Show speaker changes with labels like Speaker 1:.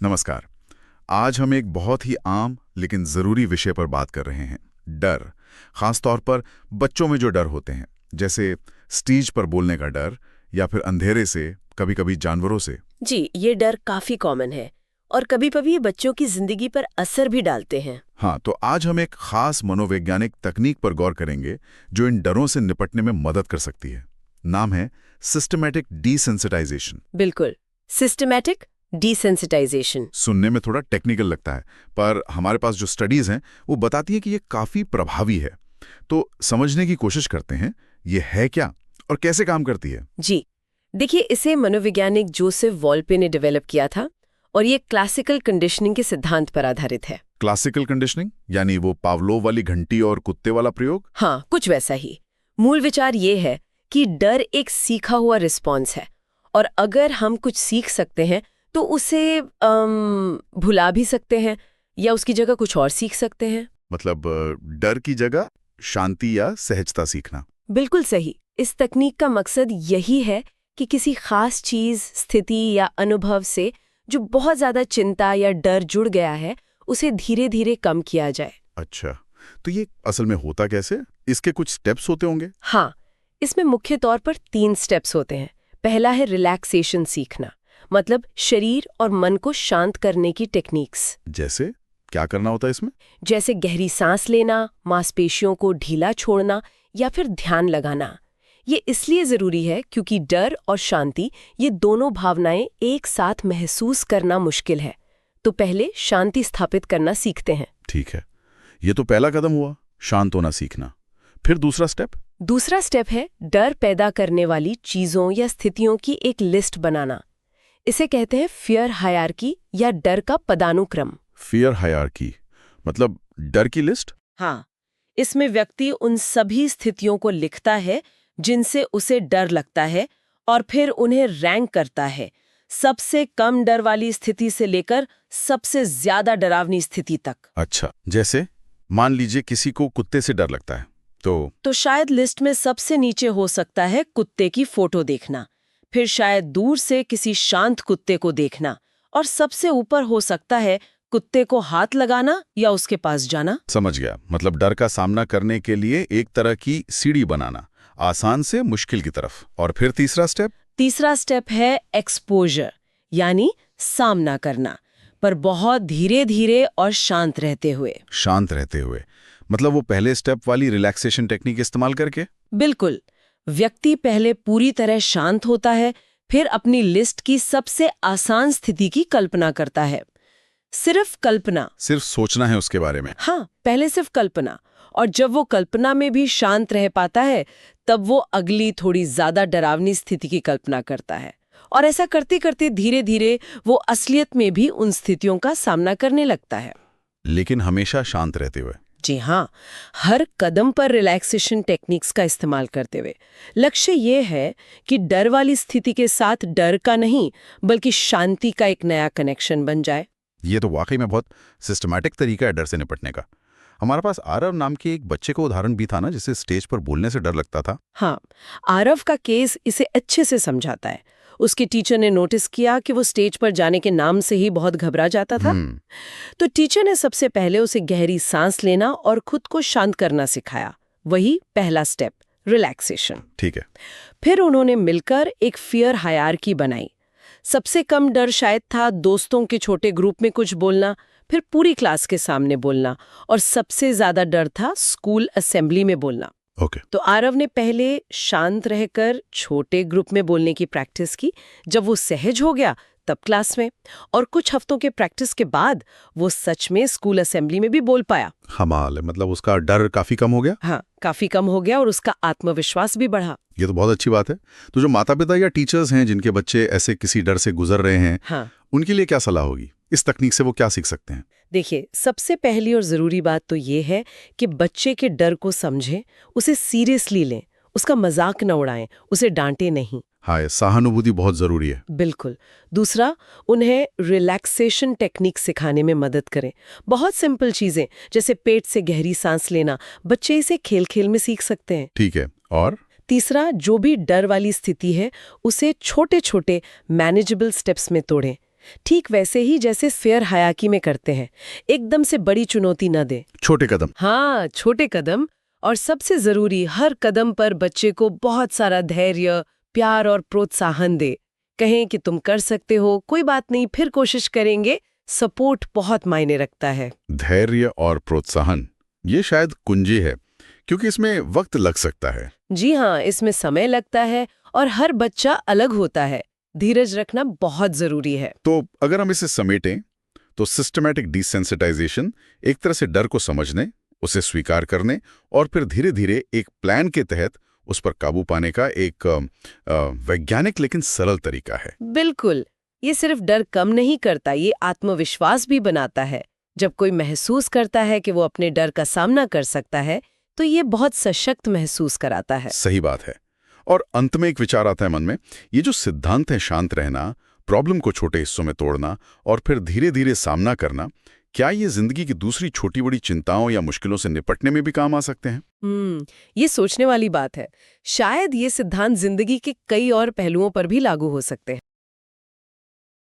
Speaker 1: नमस्कार। आज हम एक बहुत ही आम लेकिन ज़रूरी विषय पर बात कर रहे हैं, डर। खास तौर पर बच्चों में जो डर होते हैं, जैसे स्टेज पर बोलने का डर या फिर अंधेरे से, कभी-कभी जानवरों से।
Speaker 2: जी, ये डर काफी कॉमन है और कभी-कभी ये बच्चों की जिंदगी पर असर भी डालते हैं।
Speaker 1: हाँ, तो आज हम एक खास मनोवैज्ञानिक तकनीक पर गौर करेंगे जो इन डरों से निपटने में मदद कर सकती है। नाम है सिस्टमैटिक डिसेंसिटाइजेशन।
Speaker 2: बिल्कुल, सिस्टमैटिक डिसेंसिटाइजेशन।
Speaker 1: सुनने में थोड़ा टेक्निकल लगता है, पर हमारे पास जो स्टडीज हैं वो बताती है कि ये काफ़ी प्रभावी है। तो समझने की कोशिश करते हैं, ये है क्या और कैसे काम करती है।
Speaker 2: जी, देखिए, इसे मनोवैज्ञानिक जोसेफ वॉल्पे ने डेवलप किया था और ये क्लासिकल कंडीशनिंग के सिद्धांत पर आधारित है।
Speaker 1: क्लासिकल कंडीशनिंग यानी वो पावलोव वाली घंटी और कुत्ते वाला प्रयोग।
Speaker 2: हाँ, कुछ वैसा ही। मूल विचार ये है कि डर एक सीखा हुआ रिस्पॉन्स है और अगर हम कुछ सीख सकते हैं तो उसे भुला भी सकते हैं या उसकी जगह कुछ और सीख सकते हैं।
Speaker 1: मतलब डर की जगह शांति या सहजता सीखना।
Speaker 2: बिल्कुल सही। इस तकनीक का मकसद यही है कि किसी खास चीज, स्थिति या अनुभव से जो बहुत ज्यादा चिंता या डर जुड़ गया है उसे धीरे धीरे कम किया जाए।
Speaker 1: अच्छा, तो ये असल में होता कैसे? इसके कुछ स्टेप्स होते होंगे?
Speaker 2: हाँ, इसमें मुख्य तौर पर 3 स्टेप्स होते हैं। पहला है रिलैक्सेशन सीखना, मतलब शरीर और मन को शांत करने की टेक्निक्स।
Speaker 1: जैसे क्या करना होता है इसमें?
Speaker 2: जैसे गहरी सांस लेना, मांसपेशियों को ढीला छोड़ना या फिर ध्यान लगाना। ये इसलिए जरूरी है क्योंकि डर और शांति, ये दोनों भावनाएं एक साथ महसूस करना मुश्किल है। तो पहले शांति स्थापित करना सीखते हैं।
Speaker 1: ठीक है, ये तो पहला कदम हुआ, शांत होना सीखना। फिर दूसरा स्टेप?
Speaker 2: दूसरा स्टेप है डर पैदा करने वाली चीजों या स्थितियों की एक लिस्ट बनाना। इसे कहते हैं फियर हायरार्की या डर का पदानुक्रम।
Speaker 1: फियर हायरार्की मतलब डर की लिस्ट?
Speaker 2: हाँ, इसमें व्यक्ति उन सभी स्थितियों को लिखता है जिनसे उसे डर लगता है और फिर उन्हें रैंक करता है, सबसे कम डर वाली स्थिति से लेकर सबसे ज्यादा डरावनी स्थिति तक।
Speaker 1: अच्छा, जैसे मान लीजिए किसी को कुत्ते से डर लगता है, तो
Speaker 2: शायद लिस्ट में सबसे नीचे हो सकता है कुत्ते की फोटो देखना, फिर शायद दूर से किसी शांत कुत्ते को देखना और सबसे ऊपर हो सकता है कुत्ते को हाथ लगाना या उसके पास जाना।
Speaker 1: समझ गया, मतलब डर का सामना करने के लिए एक तरह की सीढ़ी बनाना, आसान से मुश्किल की तरफ। और फिर तीसरा स्टेप?
Speaker 2: तीसरा स्टेप है एक्सपोजर, यानी सामना करना, पर बहुत धीरे धीरे और शांत रहते हुए।
Speaker 1: शांत रहते हुए मतलब वो पहले स्टेप वाली रिलैक्सेशन टेक्निक इस्तेमाल करके?
Speaker 2: बिल्कुल। व्यक्ति पहले पूरी तरह शांत होता है, फिर अपनी लिस्ट की सबसे आसान स्थिति की कल्पना करता है। सिर्फ कल्पना,
Speaker 1: सिर्फ सोचना है उसके बारे में?
Speaker 2: हाँ, पहले सिर्फ कल्पना। और जब वो कल्पना में भी शांत रह पाता है तब वो अगली थोड़ी ज्यादा डरावनी स्थिति की कल्पना करता है और ऐसा करते करते धीरे धीरे वो असलियत में भी उन स्थितियों का सामना करने लगता है।
Speaker 1: लेकिन हमेशा शांत रहते हुए?
Speaker 2: जी हाँ, हर कदम पर रिलैक्सेशन टेक्निक्स का इस्तेमाल करते हुए। लक्ष्य ये है कि डर वाली स्थिति के साथ डर का नहीं बल्कि शांति का एक नया कनेक्शन बन जाए।
Speaker 1: ये तो वाकई में बहुत सिस्टमैटिक तरीका है डर से निपटने का। हमारे पास आरव नाम के एक बच्चे का उदाहरण भी था ना, जिसे स्टेज पर बोलने से डर लगता था।
Speaker 2: हाँ, आरव का केस इसे अच्छे से समझाता है। उसके टीचर ने नोटिस किया कि वो स्टेज पर जाने के नाम से ही बहुत घबरा जाता था। तो टीचर ने सबसे पहले उसे गहरी सांस लेना और खुद को शांत करना सिखाया। वही पहला स्टेप, रिलैक्सेशन।
Speaker 1: ठीक है।
Speaker 2: फिर उन्होंने मिलकर एक फियर हायरार्की बनाई। सबसे कम डर शायद था दोस्तों के छोटे ग्रुप में कुछ बोलना, फिर पूरी क्लास के सामने बोलना, और सबसे ज्यादा डर था स्कूल असेंबली में बोलना। तो आरव ने पहले शांत रहकर छोटे ग्रुप में बोलने की प्रैक्टिस की। जब वो सहज हो गया तब क्लास में, और कुछ हफ्तों के प्रैक्टिस के बाद वो सच में स्कूल असेंबली में भी बोल पाया।
Speaker 1: कमाल है, मतलब उसका डर काफी कम हो गया।
Speaker 2: हाँ, काफी कम हो गया और उसका आत्मविश्वास भी बढ़ा।
Speaker 1: ये तो बहुत अच्छी बात है। तो जो माता पिता या टीचर्स हैं जिनके बच्चे ऐसे किसी डर से गुजर रहे हैं,
Speaker 2: हाँ,
Speaker 1: उनके लिए क्या सलाह होगी? इस तकनीक से वो क्या सीख सकते हैं?
Speaker 2: देखिए, सबसे पहली और जरूरी बात तो ये है कि बच्चे के डर को समझें, उसे सीरियसली लें, उसका मजाक न उड़ाएं, उसे डांटे नहीं।
Speaker 1: हाँ, सहानुभूति बहुत जरूरी है।
Speaker 2: बिल्कुल। दूसरा, उन्हें रिलैक्सेशन टेक्निक सिखाने में मदद करें। बहुत सिंपल चीजें जैसे पेट से गहरी सांस लेना, बच्चे इसे खेल खेल में सीख सकते हैं।
Speaker 1: ठीक है। और
Speaker 2: तीसरा, जो भी डर वाली स्थिति है उसे छोटे छोटे मैनेजेबल स्टेप्स में तोड़ें। ठीक वैसे ही जैसे फेयर हयाकी में करते हैं, एकदम से बड़ी चुनौती न दे।
Speaker 1: छोटे कदम।
Speaker 2: हाँ, छोटे कदम। और सबसे जरूरी, हर कदम पर बच्चे को बहुत सारा धैर्य, प्यार और प्रोत्साहन दे। कहें कि तुम कर सकते हो, कोई बात नहीं, फिर कोशिश करेंगे। सपोर्ट बहुत मायने रखता है।
Speaker 1: धैर्य और प्रोत्साहन, ये शायद कुंजी है, क्योंकि इसमें वक्त लग सकता है।
Speaker 2: जी हाँ, इसमें समय लगता है और हर बच्चा अलग होता है। धीरज रखना बहुत जरूरी है।
Speaker 1: तो अगर हम इसे समेटें, तो सिस्टमैटिक डिसेंसिटाइजेशन एक तरह से डर को समझने, उसे स्वीकार करने और फिर धीरे धीरे एक प्लान के तहत उस पर काबू पाने का एक वैज्ञानिक लेकिन सरल तरीका है।
Speaker 2: बिल्कुल। ये सिर्फ डर कम नहीं करता, ये आत्मविश्वास भी बनाता है। जब कोई महसूस करता है कि वो अपने डर का सामना कर सकता है, तो ये बहुत सशक्त महसूस कराता है।
Speaker 1: सही बात है। और अंत में एक विचार आता है मन में, ये जो सिद्धांत है शांत रहना, प्रॉब्लम को छोटे हिस्सों में तोड़ना और फिर धीरे धीरे सामना करना, क्या ये जिंदगी की दूसरी छोटी बड़ी चिंताओं या मुश्किलों से निपटने में भी काम आ सकते हैं?
Speaker 2: ये सोचने वाली बात है। शायद ये सिद्धांत जिंदगी के कई और पहलुओं पर भी लागू हो सकते हैं।